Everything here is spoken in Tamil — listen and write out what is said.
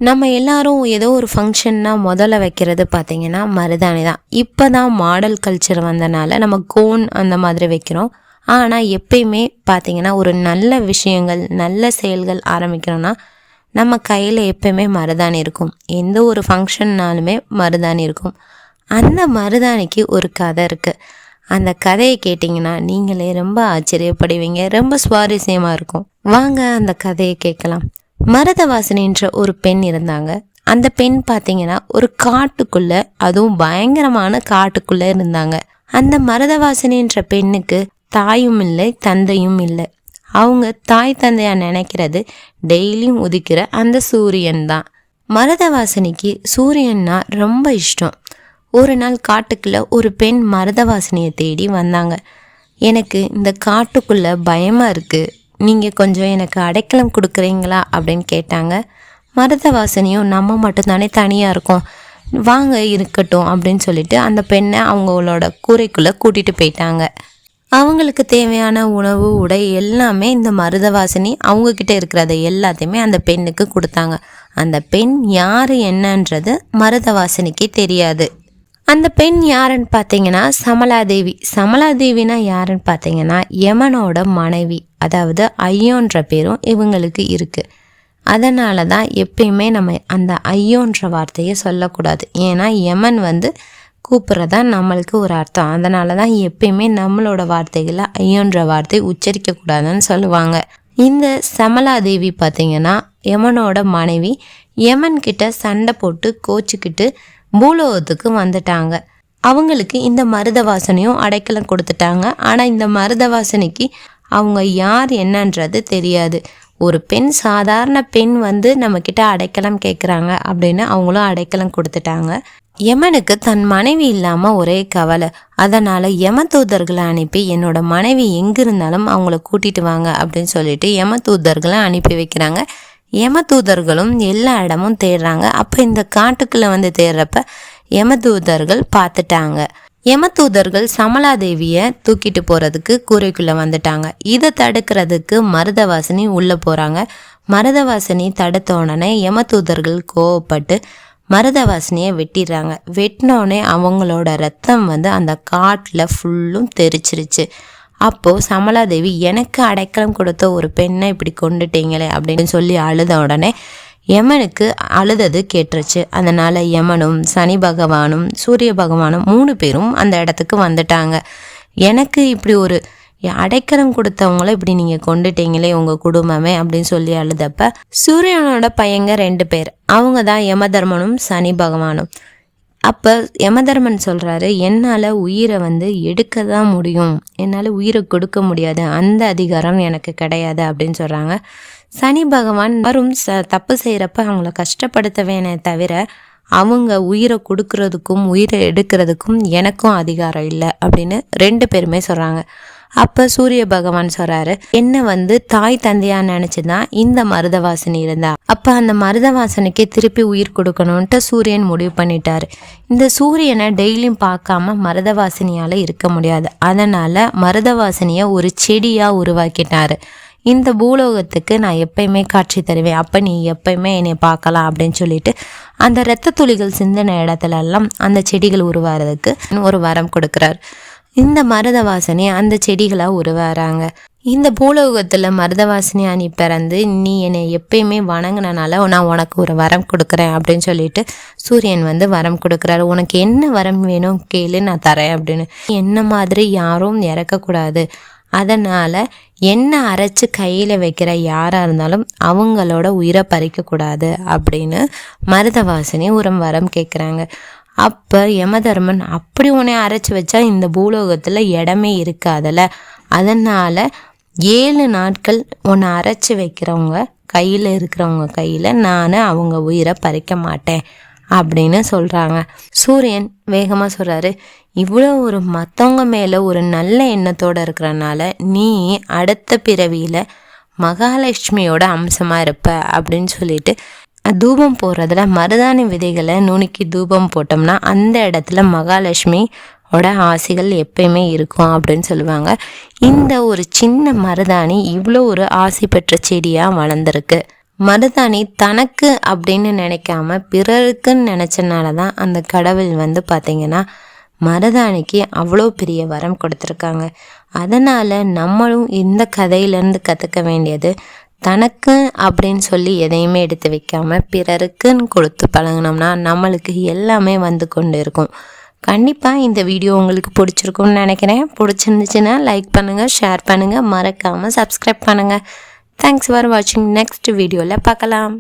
நம்ம எல்லாரும் ஏதோ ஒரு ஃபங்க்ஷன்னா முதல்ல வைக்கிறது பார்த்திங்கன்னா மருதாணி தான். இப்போ தான் மாடல் கல்ச்சர் வந்தனால நம்ம கோன் அந்த மாதிரி வைக்கிறோம். ஆனால் எப்பயுமே பார்த்திங்கன்னா ஒரு நல்ல விஷயங்கள் நல்ல செயல்கள் ஆரம்பிக்கிறோன்னா நம்ம கையில் எப்பயுமே மருதாணி இருக்கும். எந்த ஒரு ஃபங்க்ஷன்னாலுமே மருதாணி இருக்கும். அந்த மருதாணிக்கு ஒரு கதை இருக்குது. அந்த கதையை கேட்டிங்கன்னா நீங்களே ரொம்ப ஆச்சரியப்படுவீங்க. ரொம்ப சுவாரஸ்யமாக இருக்கும். வாங்க அந்த கதையை கேட்கலாம். மருதவாசினின்ற ஒரு பெண் இருந்தாங்க. அந்த பெண் பார்த்தீங்கன்னா ஒரு காட்டுக்குள்ள, அதுவும் பயங்கரமான காட்டுக்குள்ள இருந்தாங்க. அந்த மருதவாசினின்ற பெண்ணுக்கு தாயும் இல்லை தந்தையும் இல்லை. அவங்க தாய் தந்தையா நினைக்கிறது டெய்லியும் உதிக்கிற அந்த சூரியன் தான். மருதவாசினிக்கு சூரியன்னா ரொம்ப இஷ்டம். ஒரு நாள் காட்டுக்குள்ள ஒரு பெண் மருதவாசினியை தேடி வந்தாங்க. எனக்கு இந்த காட்டுக்குள்ள பயமா இருக்கு, நீங்கள் கொஞ்சம் எனக்கு அடைக்கலம் கொடுக்குறீங்களா அப்படின்னு கேட்டாங்க. மருதவாசினியும் நம்ம மட்டும்தானே தனியாக இருக்கோம், வாங்க இருக்கட்டும் அப்படின்னு சொல்லிட்டு அந்த பெண்ணை அவங்களோட கூரைக்குள்ளே கூட்டிகிட்டு போயிட்டாங்க. அவங்களுக்கு தேவையான உணவு உடை எல்லாமே இந்த மருதவாசினி அவங்கக்கிட்ட இருக்கிறத எல்லாத்தையுமே அந்த பெண்ணுக்கு கொடுத்தாங்க. அந்த பெண் யார் என்னன்றது மருதவாசினிக்கு தெரியாது. அந்த பெண் யாருன்னு பார்த்தீங்கன்னா சமலாதேவி. சமலாதேவினா யாருன்னு பார்த்தீங்கன்னா யமனோட மனைவி. அதாவது ஐயோன்ற பேரும் இவங்களுக்கு இருக்குது. அதனால தான் எப்பயுமே நம்ம அந்த ஐயோன்ற வார்த்தையை சொல்லக்கூடாது. ஏன்னா யமன் கூப்பிட்றதா நம்மளுக்கு ஒரு அர்த்தம். அதனால தான் எப்பயுமே நம்மளோட வார்த்தைகளில் ஐயோன்ற வார்த்தை உச்சரிக்கக்கூடாதுன்னு சொல்லுவாங்க. இந்த சமலாதேவி பார்த்தீங்கன்னா யமனோட மனைவி. யமன்கிட்ட சண்டை போட்டு கோச்சிக்கிட்டு பூலோகத்துக்கு வந்துட்டாங்க. அவங்களுக்கு இந்த மருதவாசனையும் அடைக்கலம் கொடுத்துட்டாங்க. ஆனால் இந்த மருதவாசனைக்கு அவங்க யார் என்னன்றது தெரியாது. ஒரு பெண், சாதாரண பெண் நம்மக்கிட்ட அடைக்கலம் கேட்குறாங்க அப்படின்னு அவங்களும் அடைக்கலம் கொடுத்துட்டாங்க. யமனுக்கு தன் மனைவி இல்லாமல் ஒரே கவலை. அதனால் யம தூதர்களை அனுப்பி என்னோட மனைவி எங்கே இருந்தாலும் அவங்கள கூட்டிகிட்டு வாங்க அப்படின்னு சொல்லிட்டு யம தூதர்களை அனுப்பி வைக்கிறாங்க. யம தூதர்களும் எல்லா இடமும் தேடுறாங்க. அப்போ இந்த காட்டுக்குள்ளே தேடுறப்ப யம தூதர்கள் பார்த்துட்டாங்க. யம தூதர்கள் சமலாதேவியை தூக்கிட்டு போகிறதுக்கு கூரைக்குள்ளே வந்துட்டாங்க. இதை தடுக்கிறதுக்கு மருதவாசினி உள்ளே போகிறாங்க. மருதவாசினி தடுத்த உடனே யம தூதர்கள் கோவப்பட்டு மருதவாசினியை வெட்டிடுறாங்க. வெட்டினோடனே அவங்களோட ரத்தம் அந்த காட்டில் ஃபுல்லும் தெரிச்சிருச்சு. அப்போது சமலாதேவி, எனக்கு அடைக்கலம் கொடுத்த ஒரு பெண்ணை இப்படி கொண்டுட்டீங்களே அப்படின்னு சொல்லி அழுத உடனே யமனுக்கு அழுதது கேட்டுருச்சு. அதனால் யமனும் சனி பகவானும் சூரிய பகவானும் 3 பேரும் அந்த இடத்துக்கு வந்துட்டாங்க. எனக்கு இப்படி ஒரு அடைக்கலம் கொடுத்தவங்கள இப்படி நீங்கள் கொண்டுட்டீங்களே உங்கள் குடும்பமே அப்படின்னு சொல்லி அழுதப்ப சூரியனோட பையங்க 2 பேர், அவங்க தான் யமதர்மனும் சனி பகவானும். அப்போ யமதர்மன் சொல்கிறாரு, என்னால் உயிரை எடுக்க தான் முடியும், என்னால் உயிரை கொடுக்க முடியாது, அந்த அதிகாரம் எனக்கு கிடையாது அப்படின்னு சொல்கிறாங்க. சனி பகவான் வரும் தப்பு செய்கிறப்ப அவங்கள கஷ்டப்படுத்தவேனே தவிர அவங்க உயிரை கொடுக்கறதுக்கும் உயிரை எடுக்கிறதுக்கும் எனக்கும் அதிகாரம் இல்லை அப்படின்னு 2 பேருமே சொல்கிறாங்க. அப்போ சூரிய பகவான் சொல்கிறாரு, என்னை தாய் தந்தையாக நினச்சி தான் இந்த மருதவாசினி இருந்தா. அப்போ அந்த மருதவாசனைக்கு திருப்பி உயிர் கொடுக்கணுன்ட்டு சூரியன் முடிவு பண்ணிட்டாரு. இந்த சூரியனை டெய்லியும் பார்க்காம மருதவாசினியால் இருக்க முடியாது. அதனால் மருதவாசினியை ஒரு செடியாக உருவாக்கிட்டாரு. இந்த பூலோகத்துக்கு நான் எப்பயுமே காட்சி தருவேன், அப்போ நீ எப்பயுமே என்னை பார்க்கலாம் அப்படின்னு சொல்லிட்டு அந்த இரத்த துளிகள் சிந்தின இடத்துலலாம் அந்த செடிகள் உருவாகிறதுக்கு ஒரு வரம் கொடுக்குறாரு. இந்த மருதவாசினி அந்த செடிகளாக உருவாகிறாங்க. இந்த பூலோகத்தில் மருதவாசினி அணி பிறந்து நீ என்னை எப்பயுமே வணங்கினால நான் உனக்கு ஒரு வரம் கொடுக்குறேன் அப்படின்னு சொல்லிட்டு சூரியன் வரம் கொடுக்குறாரு. உனக்கு என்ன வரம் வேணும் கேளு, நான் தரேன் அப்படின்னு. என்ன மாதிரி யாரும் இறக்கக்கூடாது, அதனால் எண்ணெய் அரைச்சி கையில் வைக்கிற யாராக இருந்தாலும் அவங்களோட உயிரை பறிக்கக்கூடாது அப்படின்னு மருதவாசினி ஒரு வரம் கேட்குறாங்க. அப்போ யமதர்மன், அப்படி உன்னை அரைச்சி வச்சா இந்த பூலோகத்தில் இடமே இருக்காதுல்ல, அதனால் 7 நாட்கள் உன்னை அரைச்சி வைக்கிறவங்க கையில் இருக்கிறவங்க கையில் நான் அவங்க உயிரை பறிக்க மாட்டேன் அப்படின்னு சொல்கிறாங்க. சூரியன் வேகமாக சொல்கிறாரு, இவ்வளோ ஒரு மற்றவங்க மேலே ஒரு நல்ல எண்ணத்தோடு இருக்கிறனால நீ அடுத்த பிறவியில் மகாலட்சுமியோட அம்சமாக இருப்ப அப்படின்னு சொல்லிட்டு தூபம் போடுறதுல மருதாணி விதைகளை நுணுக்கி தூபம் போட்டோம்னா அந்த இடத்துல மகாலட்சுமியோட ஆசைகள் எப்பயுமே இருக்கும் அப்படின்னு சொல்லுவாங்க. இந்த ஒரு சின்ன மருதாணி இவ்வளோ ஒரு ஆசை பெற்ற செடியாக வளர்ந்துருக்கு. மருதாணி தனக்கு அப்படின்னு நினைக்காம பிறருக்குன்னு நினச்சனால தான் அந்த கடவுள் வந்து பார்த்திங்கன்னா மருதாணிக்கு அவ்வளோ பெரிய வரம் கொடுத்துருக்காங்க. அதனால் நம்மளும் இந்த கதையிலேருந்து கற்றுக்க வேண்டியது, தனக்கு அப்படின்னு சொல்லி எதையுமே எடுத்து வைக்காமல் பிறருக்குன்னு கொடுத்து பழகினோம்னா நம்மளுக்கு எல்லாமே வந்து கொண்டு இருக்கும். கண்டிப்பாக இந்த வீடியோ உங்களுக்கு பிடிச்சிருக்கும்னு நினைக்கிறேன். பிடிச்சிருந்துச்சுன்னா லைக் பண்ணுங்கள், ஷேர் பண்ணுங்கள், மறக்காமல் சப்ஸ்கிரைப் பண்ணுங்கள். தேங்க்ஸ் ஃபார் வாட்சிங். நெக்ஸ்ட் வீடியோவில் பார்க்கலாம்.